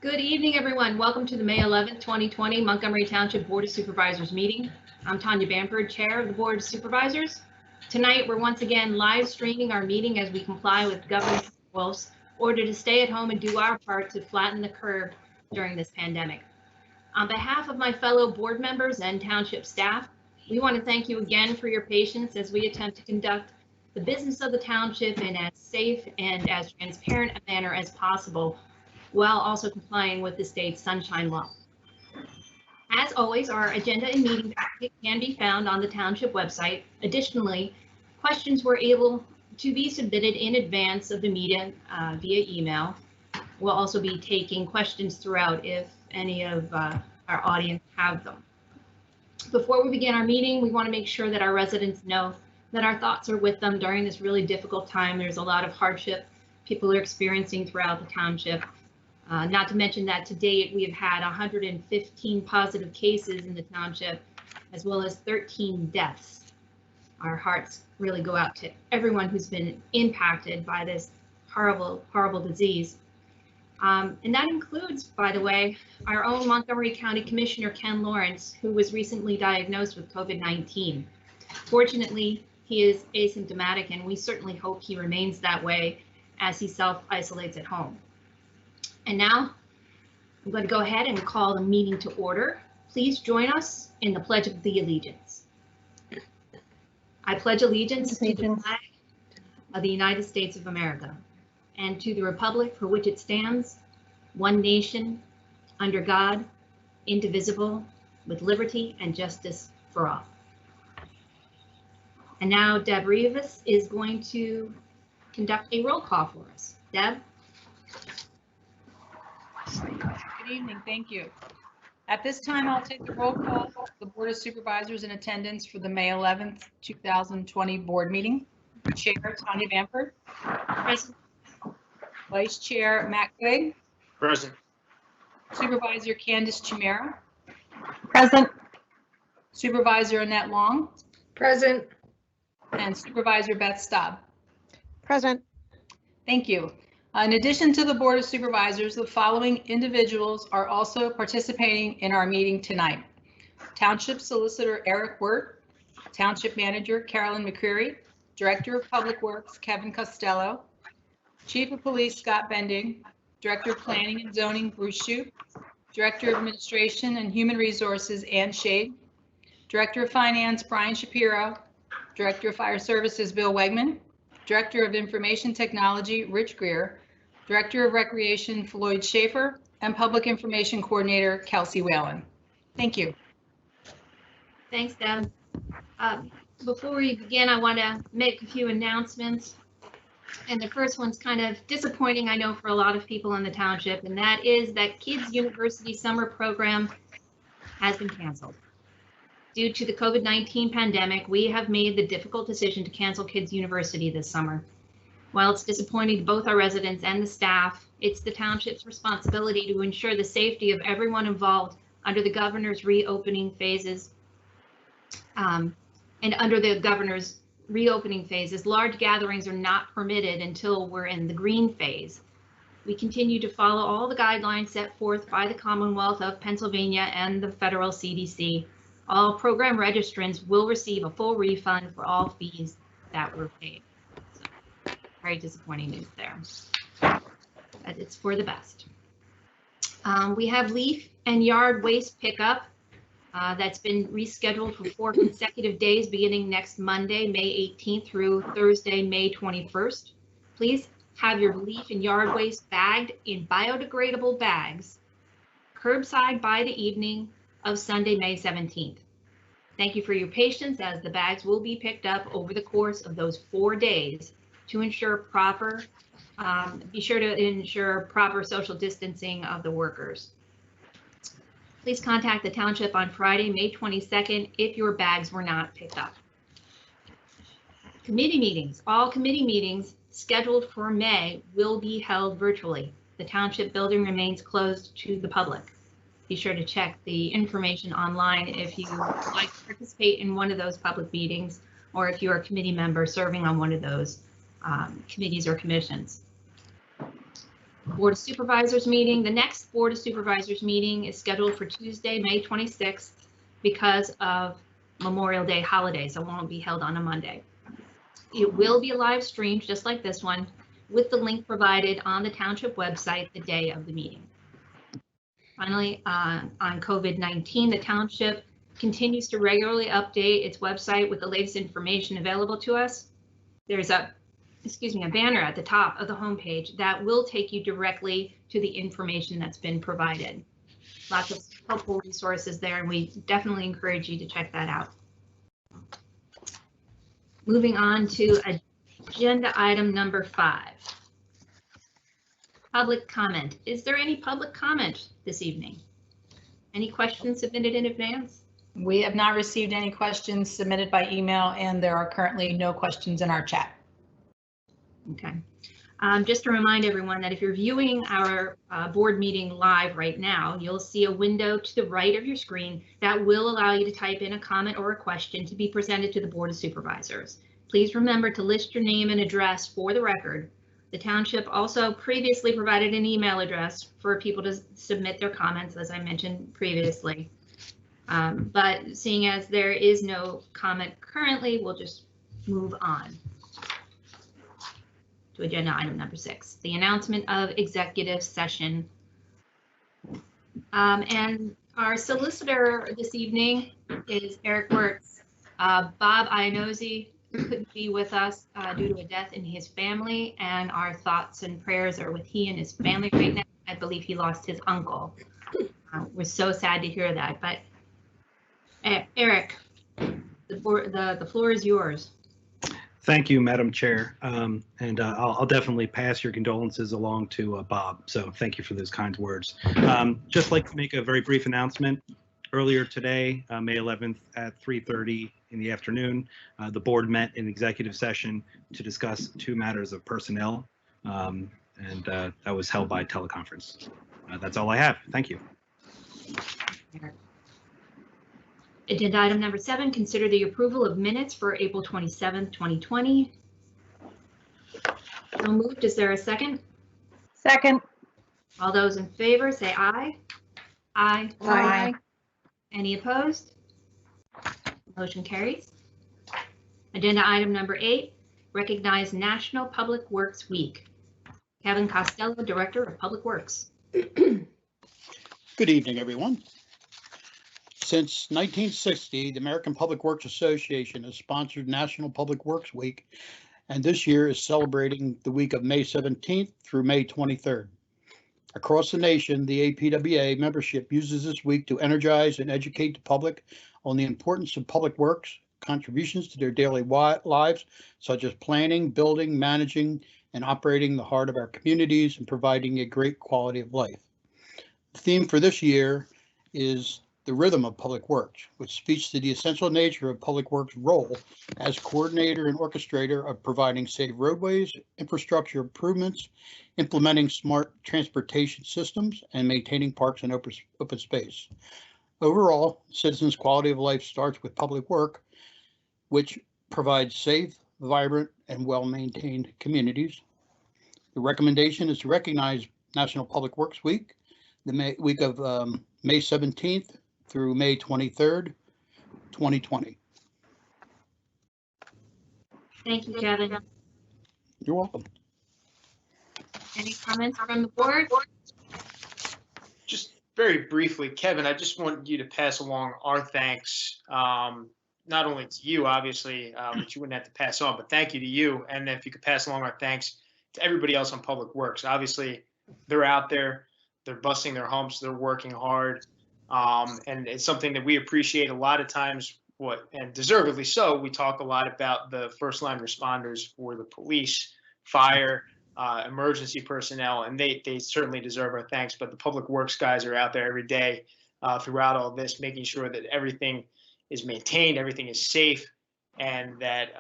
Good evening, everyone. Welcome to the May 11th, 2020 Montgomery Township Board of Supervisors meeting. I'm Tanya Bamford, Chair of the Board of Supervisors. Tonight, we're once again live streaming our meeting as we comply with government rules in order to stay at home and do our part to flatten the curve during this pandemic. On behalf of my fellow board members and township staff, we want to thank you again for your patience as we attempt to conduct the business of the township in as safe and as transparent a manner as possible, while also complying with the state's sunshine law. As always, our agenda and meeting packet can be found on the township website. Additionally, questions were able to be submitted in advance of the meeting via email. We'll also be taking questions throughout if any of our audience have them. Before we begin our meeting, we want to make sure that our residents know that our thoughts are with them during this really difficult time. There's a lot of hardship people are experiencing throughout the township. Not to mention that to date, we have had 115 positive cases in the township, as well as 13 deaths. Our hearts really go out to everyone who's been impacted by this horrible, horrible disease. And that includes, by the way, our own Montgomery County Commissioner, Ken Lawrence, who was recently diagnosed with COVID-19. Fortunately, he is asymptomatic, and we certainly hope he remains that way as he self-isolates at home. And now I'm going to go ahead and call the meeting to order. Please join us in the Pledge of the Allegiance. I pledge allegiance to the flag of the United States of America and to the republic for which it stands, one nation, under God, indivisible, with liberty and justice for all. And now Deb Rivas is going to conduct a roll call for us. Deb? Good evening, thank you. At this time, I'll take the roll call for the Board of Supervisors in attendance for the May 11th, 2020 board meeting. Chair Tanya Bamford. Present. Vice Chair Matt Quigg. Present. Supervisor Candace Chimera. Present. Supervisor Annette Long. Present. And Supervisor Beth Staub. Present. Thank you. In addition to the Board of Supervisors, the following individuals are also participating in our meeting tonight. Township Solicitor Eric Wirt, Township Manager Carolyn McCreary, Director of Public Works Kevin Costello, Chief of Police Scott Bending, Director of Planning and Zoning Bruce Shoup, Director of Administration and Human Resources Ann Shade, Director of Finance Brian Shapiro, Director of Fire Services Bill Wegman, Director of Information Technology Rich Greer, Director of Recreation Floyd Schaefer, and Public Information Coordinator Kelsey Whalen. Thank you. Thanks, Deb. Before we begin, I want to make a few announcements. And the first one's kind of disappointing, I know, for a lot of people in the township, and that is that Kids University summer program has been canceled. Due to the COVID-19 pandemic, we have made the difficult decision to cancel Kids University this summer. While it's disappointing to both our residents and the staff, it's the township's responsibility to ensure the safety of everyone involved under the governor's reopening phases. And under the governor's reopening phases, large gatherings are not permitted until we're in the green phase. We continue to follow all the guidelines set forth by the Commonwealth of Pennsylvania and the federal CDC. All program registrants will receive a full refund for all fees that were paid. So, very disappointing news there, but it's for the best. We have leaf and yard waste pickup that's been rescheduled for 4 consecutive days beginning next Monday, May 18th through Thursday, May 21st. Please have your leaf and yard waste bagged in biodegradable bags, curbside by the evening of Sunday, May 17th. Thank you for your patience as the bags will be picked up over the course of those 4 days to ensure proper, be sure to ensure proper social distancing of the workers. Please contact the township on Friday, May 22nd, if your bags were not picked up. Committee meetings. All committee meetings scheduled for May will be held virtually. The township building remains closed to the public. Be sure to check the information online if you would like to participate in one of those public meetings, or if you're a committee member serving on one of those committees or commissions. Board of Supervisors meeting. The next Board of Supervisors meeting is scheduled for Tuesday, May 26th because of Memorial Day holiday, so it won't be held on a Monday. It will be a live stream, just like this one, with the link provided on the township website the day of the meeting. Finally, on COVID-19, the township continues to regularly update its website with the latest information available to us. There's a banner at the top of the homepage that will take you directly to the information that's been provided. Lots of helpful resources there, and we definitely encourage you to check that out. Moving on to agenda item number 5. Public comment. Is there any public comment this evening? Any questions submitted in advance? We have not received any questions submitted by email, and there are currently no questions in our chat. Okay. Just to remind everyone that if you're viewing our board meeting live right now, you'll see a window to the right of your screen that will allow you to type in a comment or a question to be presented to the Board of Supervisors. Please remember to list your name and address for the record. The township also previously provided an email address for people to submit their comments, as I mentioned previously. But seeing as there is no comment currently, we'll just move on to agenda item number 6, the announcement of executive session. And our solicitor this evening is Eric Wirtz. Bob Iannozzi couldn't be with us due to a death in his family, and our thoughts and prayers are with he and his family right now. I believe he lost his uncle. We're so sad to hear that, but Eric, the floor is yours. Thank you, Madam Chair. I'll definitely pass your condolences along to Bob. So thank you for those kind words. Just like to make a very brief announcement. Earlier today, May 11th at 3:30 in the afternoon, the board met in executive session to discuss 2 matters of personnel, and that was held by teleconference. That's all I have. Thank you. Agenda item number 7, consider the approval of minutes for April 27th, 2020. So moved. Is there a second? Second. All those in favor say aye. Aye. Aye. Any opposed? Motion carries. Agenda item number 8, recognize National Public Works Week. Kevin Costello, Director of Public Works. Good evening, everyone. Since 1960, the American Public Works Association has sponsored National Public Works Week, and this year is celebrating the week of May 17th through May 23rd. Across the nation, the APWA membership uses this week to energize and educate the public on the importance of public works, contributions to their daily lives, such as planning, building, managing, and operating the heart of our communities and providing a great quality of life. The theme for this year is the rhythm of public works, which speaks to the essential nature of public works' role as coordinator and orchestrator of providing safe roadways, infrastructure improvements, implementing smart transportation systems, and maintaining parks and open space. Overall, citizens' quality of life starts with public work, which provides safe, vibrant, and well-maintained communities. The recommendation is to recognize National Public Works Week, the week of May 17th through May 23rd, 2020. Thank you, Kevin. You're welcome. Any comments from the board? Just very briefly, Kevin, I just want you to pass along our thanks, not only to you, obviously, which you wouldn't have to pass on, but thank you to you. And if you could pass along our thanks to everybody else on Public Works. Obviously, they're out there, they're busting their humps, they're working hard. And it's something that we appreciate a lot of times, and deservedly so, we talk a lot about the first line responders for the police, fire, emergency personnel, and they certainly deserve our thanks. But the Public Works guys are out there every day throughout all this, making sure that everything is maintained, everything is safe, and that,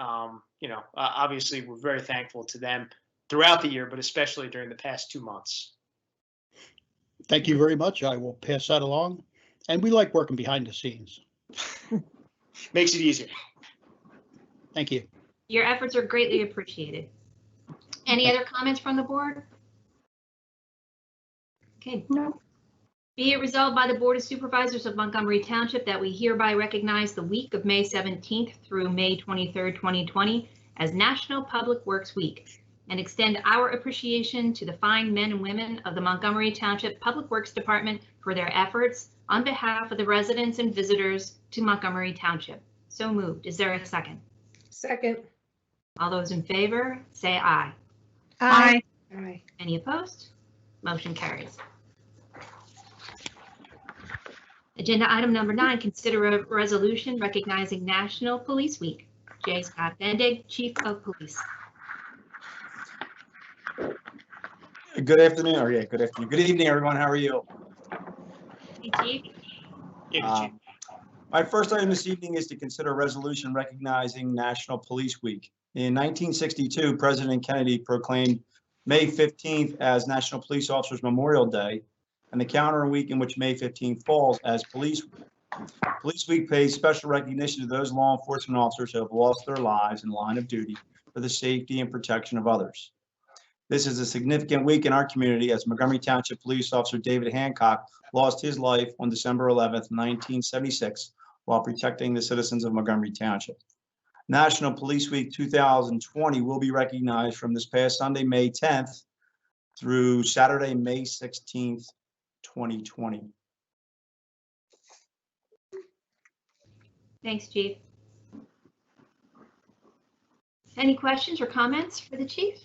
obviously we're very thankful to them throughout the year, but especially during the past 2 months. Thank you very much. I will pass that along. And we like working behind the scenes. Makes it easier. Thank you. Your efforts are greatly appreciated. Any other comments from the board? Okay. No. Be it resolved by the Board of Supervisors of Montgomery Township that we hereby recognize the week of May 17th through May 23rd, 2020 as National Public Works Week and extend our appreciation to the fine men and women of the Montgomery Township Public Works Department for their efforts on behalf of the residents and visitors to Montgomery Township. So moved. Is there a second? Second. All those in favor, say aye. Aye. Aye. Any opposed? Motion carries. Agenda item number 9, consider a resolution recognizing National Police Week. J. Scott Bendig, Chief of Police. Good afternoon, or yeah, good afternoon. Good evening, everyone. How are you? Hey, Chief. Yeah, Chief. My first item this evening is to consider a resolution recognizing National Police Week. In 1962, President Kennedy proclaimed May 15th as National Police Officers Memorial Day, and the calendar week in which May 15th falls as Police Week. Police Week pays special recognition to those law enforcement officers who have lost their lives in the line of duty for the safety and protection of others. This is a significant week in our community as Montgomery Township Police Officer David Hancock lost his life on December 11th, 1976, while protecting the citizens of Montgomery Township. National Police Week 2020 will be recognized from this past Sunday, May 10th, through Saturday, May 16th, 2020. Thanks, Chief. Any questions or comments for the chief?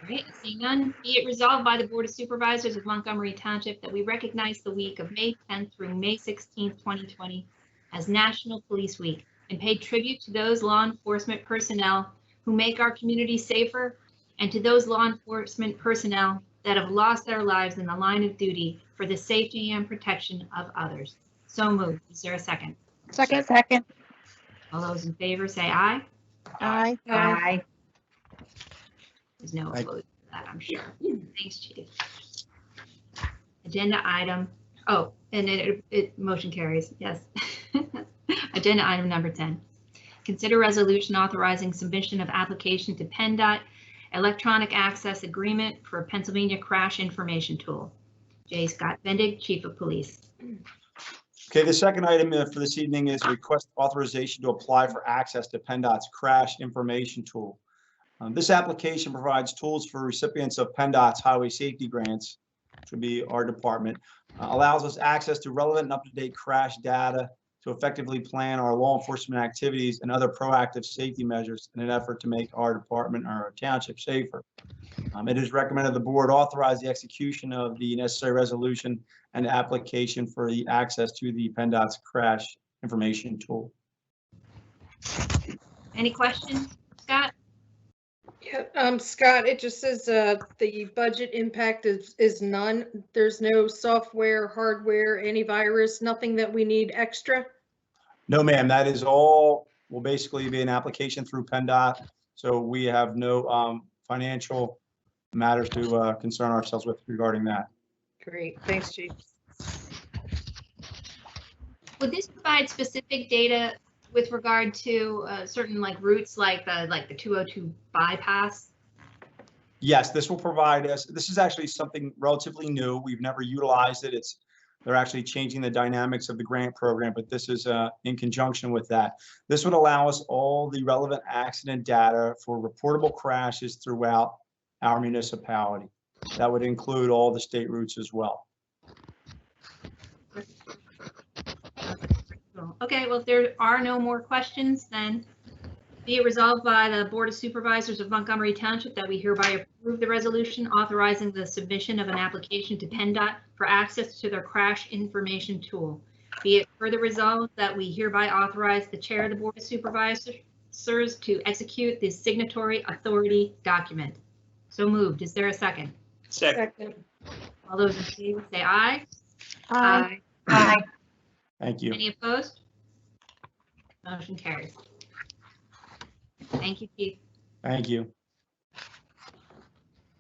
All right, seeing none, be it resolved by the Board of Supervisors of Montgomery Township that we recognize the week of May 10th through May 16th, 2020 as National Police Week and pay tribute to those law enforcement personnel who make our community safer and to those law enforcement personnel that have lost their lives in the line of duty for the safety and protection of others. So moved. Is there a second? Second. Second. All those in favor say aye. Aye. Aye. There's no Aye. opposed to that, I'm sure. Thanks, Chief. Agenda item, oh, and it motion carries, yes. Agenda item number 10. Consider resolution authorizing submission of application to Penndot Electronic Access Agreement for Pennsylvania Crash Information Tool. J. Scott Bendig, Chief of Police. Okay, the second item for this evening is request authorization to apply for access to Penndot's Crash Information Tool. This application provides tools for recipients of Penndot's highway safety grants, which would be our department, allows us access to relevant and up-to-date crash data to effectively plan our law enforcement activities and other proactive safety measures in an effort to make our department or our township safer. It is recommended the board authorize the execution of the necessary resolution and application for the access to the Penndot's Crash Information Tool. Any questions, Scott? Yeah, Scott, it just says the budget impact is none. There's no software, hardware, antivirus, nothing that we need extra. No, ma'am, that is all, will basically be an application through Penndot. So we have no financial matters to concern ourselves with regarding that. Great, thanks, Chief. Would this provide specific data with regard to certain like routes like the 202 bypass? Yes, this will provide us, this is actually something relatively new. We've never utilized it. They're actually changing the dynamics of the grant program, but this is in conjunction with that. This would allow us all the relevant accident data for reportable crashes throughout our municipality. That would include all the state routes as well. Okay, well, if there are no more questions, then be it resolved by the Board of Supervisors of Montgomery Township that we hereby approve the resolution authorizing the submission of an application to Penndot for access to their crash information tool. Be it further resolved that we hereby authorize the Chair of the Board of Supervisors to execute the signatory authority document. So moved. Is there a second? Second. All those in favor say aye. Aye. Aye. Thank you. Any opposed? Motion carries. Thank you, Chief. Thank you.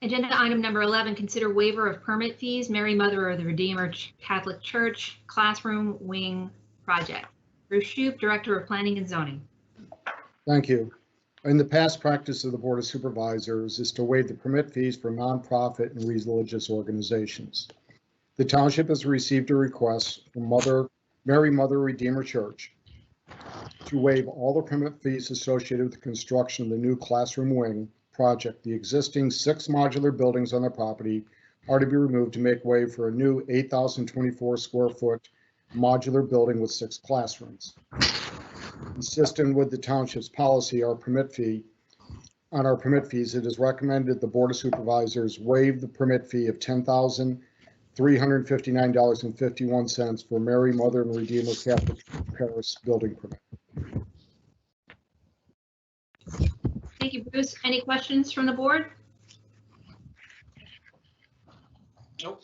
Agenda item number 11, consider waiver of permit fees, Mary Mother of the Redeemer Catholic Church Classroom Wing Project. Bruce Shoup, Director of Planning and Zoning. Thank you. In the past practice of the Board of Supervisors is to waive the permit fees for nonprofit and religious organizations. The township has received a request from Mary Mother Redeemer Church to waive all the permit fees associated with the construction of the new classroom wing project. The existing 6 modular buildings on the property are to be removed to make way for a new 8,024 square foot modular building with 6 classrooms. Consistent with the township's policy, our permit fees, it is recommended the Board of Supervisors waive the permit fee of $10,359.51 for Mary Mother and Redeemer Catholic Parish building permit. Thank you, Bruce. Any questions from the board? Nope.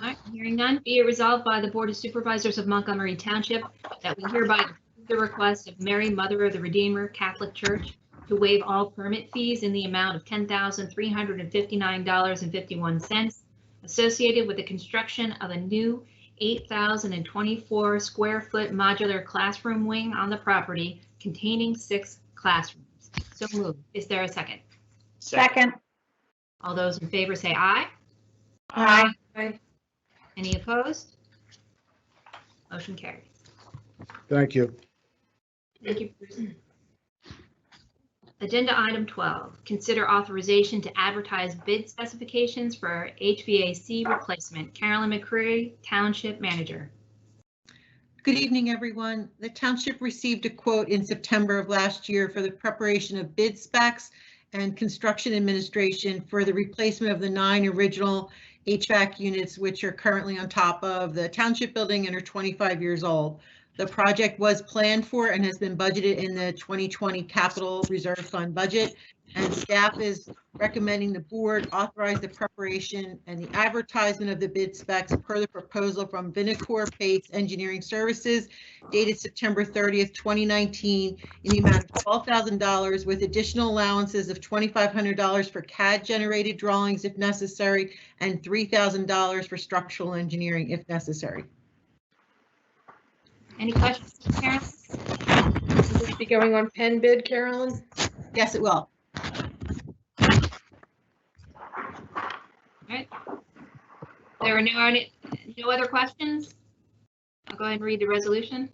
All right, hearing none, be it resolved by the Board of Supervisors of Montgomery Township that we hereby approve the request of Mary Mother of the Redeemer Catholic Church to waive all permit fees in the amount of $10,359.51 associated with the construction of a new 8,024 square foot modular classroom wing on the property containing 6 classrooms. So moved. Is there a second? Second. All those in favor say aye. Aye. Any opposed? Motion carries. Thank you. Thank you, Bruce. Agenda item 12, consider authorization to advertise bid specifications for HVAC replacement. Carolyn McCreary, Township Manager. Good evening, everyone. The township received a quote in September of last year for the preparation of bid specs and construction administration for the replacement of the 9 original HVAC units, which are currently on top of the township building and are 25 years old. The project was planned for and has been budgeted in the 2020 Capital Reserve Fund budget, and staff is recommending the board authorize the preparation and the advertisement of the bid specs per the proposal from Vinicor Pace Engineering Services dated September 30th, 2019 in the amount of $12,000 with additional allowances of $2,500 for CAD generated drawings if necessary and $3,000 for structural engineering if necessary. Any questions, Carolyn? Will this be going on pen bid, Carolyn? Yes, it will. All right. There are no other questions? I'll go ahead and read the resolution.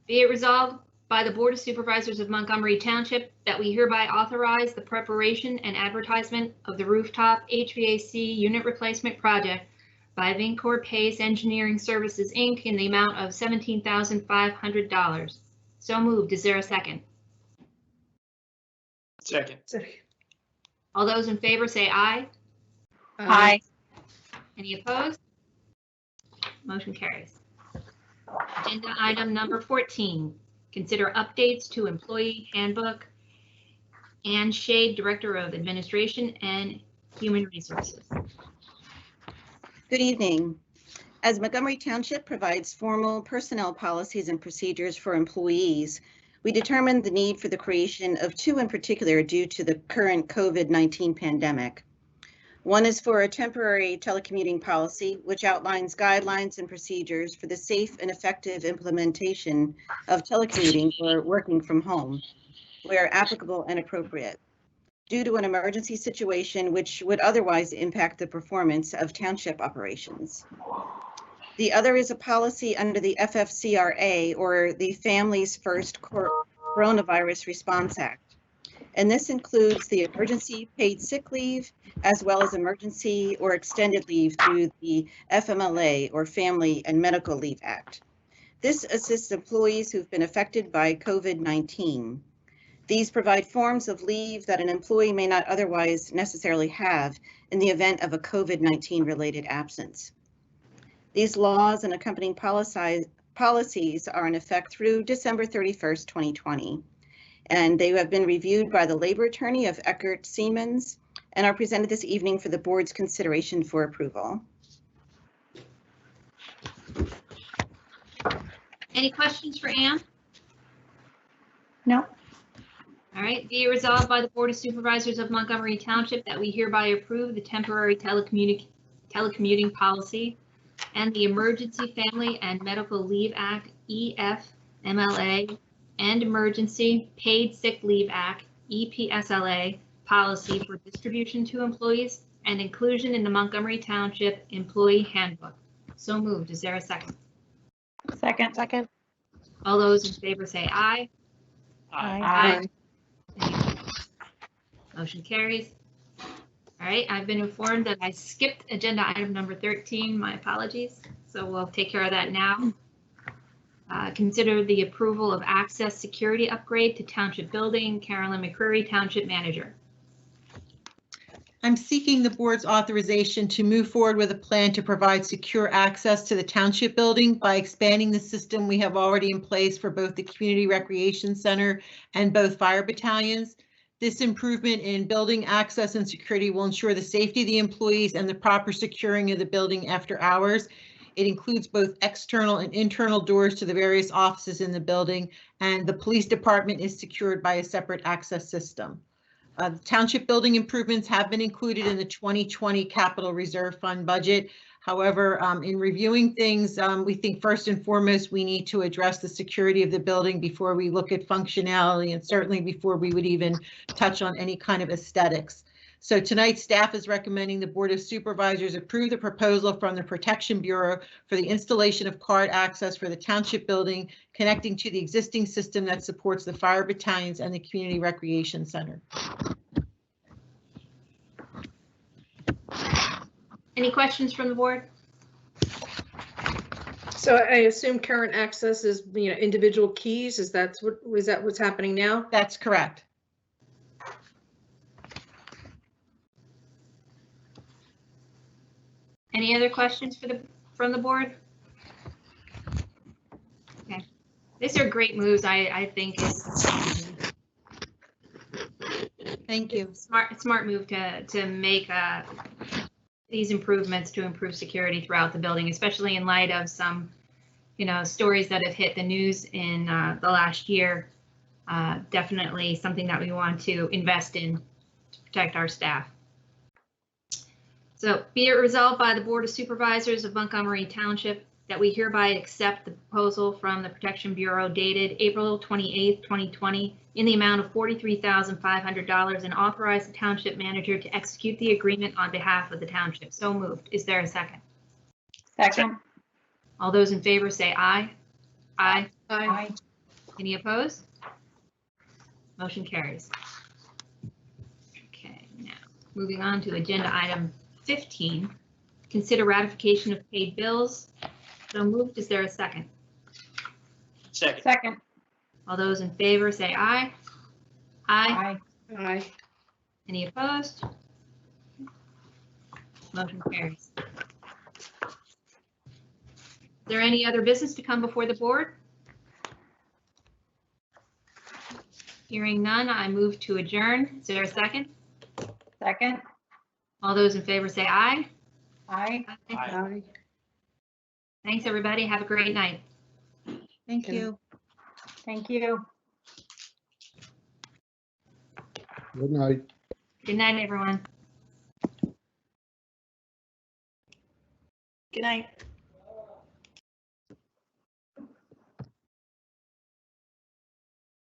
Be it resolved by the Board of Supervisors of Montgomery Township that we hereby authorize the preparation and advertisement of the rooftop HVAC unit replacement project by Vincor Pace Engineering Services, Inc. in the amount of $17,500. So moved. Is there a second? Second. All those in favor say aye. Aye. Any opposed? Motion carries. Agenda item number 14, consider updates to employee handbook. Ann Shade, Director of Administration and Human Resources. Good evening. As Montgomery Township provides formal personnel policies and procedures for employees, we determined the need for the creation of 2 in particular due to the current COVID-19 pandemic. One is for a temporary telecommuting policy, which outlines guidelines and procedures for the safe and effective implementation of telecommuting or working from home, where applicable and appropriate, due to an emergency situation which would otherwise impact the performance of township operations. The other is a policy under the FFCRA, or the Families First Coronavirus Response Act. And this includes the emergency paid sick leave, as well as emergency or extended leave through the FMLA, or Family and Medical Leave Act. This assists employees who've been affected by COVID-19. These provide forms of leave that an employee may not otherwise necessarily have in the event of a COVID-19 related absence. These laws and accompanying policies are in effect through December 31st, 2020, and they have been reviewed by the labor attorney of Eckert Siemens and are presented this evening for the board's consideration for approval. Any questions for Ann? No. All right, be it resolved by the Board of Supervisors of Montgomery Township that we hereby approve the temporary telecommuting policy and the Emergency Family and Medical Leave Act, EFMLA, and Emergency Paid Sick Leave Act, EPSLA, policy for distribution to employees and inclusion in the Montgomery Township Employee Handbook. So moved. Is there a second? Second. Second. All those in favor say aye. Aye. Motion carries. All right, I've been informed that I skipped agenda item number 13. My apologies. So we'll take care of that now. Consider the approval of access security upgrade to Township Building. Carolyn McCreary, Township Manager. I'm seeking the board's authorization to move forward with a plan to provide secure access to the Township Building by expanding the system we have already in place for both the Community Recreation Center and both fire battalions. This improvement in building access and security will ensure the safety of the employees and the proper securing of the building after hours. It includes both external and internal doors to the various offices in the building, and the police department is secured by a separate access system. The Township building improvements have been included in the 2020 Capital Reserve Fund budget. However, in reviewing things, we think first and foremost, we need to address the security of the building before we look at functionality, and certainly before we would even touch on any kind of aesthetics. So tonight, staff is recommending the Board of Supervisors approve the proposal from the Protection Bureau for the installation of card access for the Township Building, connecting to the existing system that supports the fire battalions and the Community Recreation Center. Any questions from the board? So I assume current access is, individual keys. Is that what's happening now? That's correct. Any other questions from the board? Okay, these are great moves. I think it's Thank you. smart move to make these improvements to improve security throughout the building, especially in light of some, stories that have hit the news in the last year. Definitely something that we want to invest in to protect our staff. So be it resolved by the Board of Supervisors of Montgomery Township that we hereby accept the proposal from the Protection Bureau dated April 28th, 2020 in the amount of $43,500 and authorize the Township Manager to execute the agreement on behalf of the Township. So moved. Is there a second? Second. All those in favor say aye. Aye. Aye. Any opposed? Motion carries. Okay, now moving on to agenda item 15, consider ratification of paid bills. So moved. Is there a second? Second. Second. All those in favor say aye. Aye. Aye. Any opposed? Motion carries. Is there any other business to come before the board? Hearing none, I move to adjourn. Is there a second? Second. All those in favor say aye. Aye. Aye. Thanks, everybody. Have a great night. Thank Can- you. Thank you. Good night. Good night, everyone. Good night.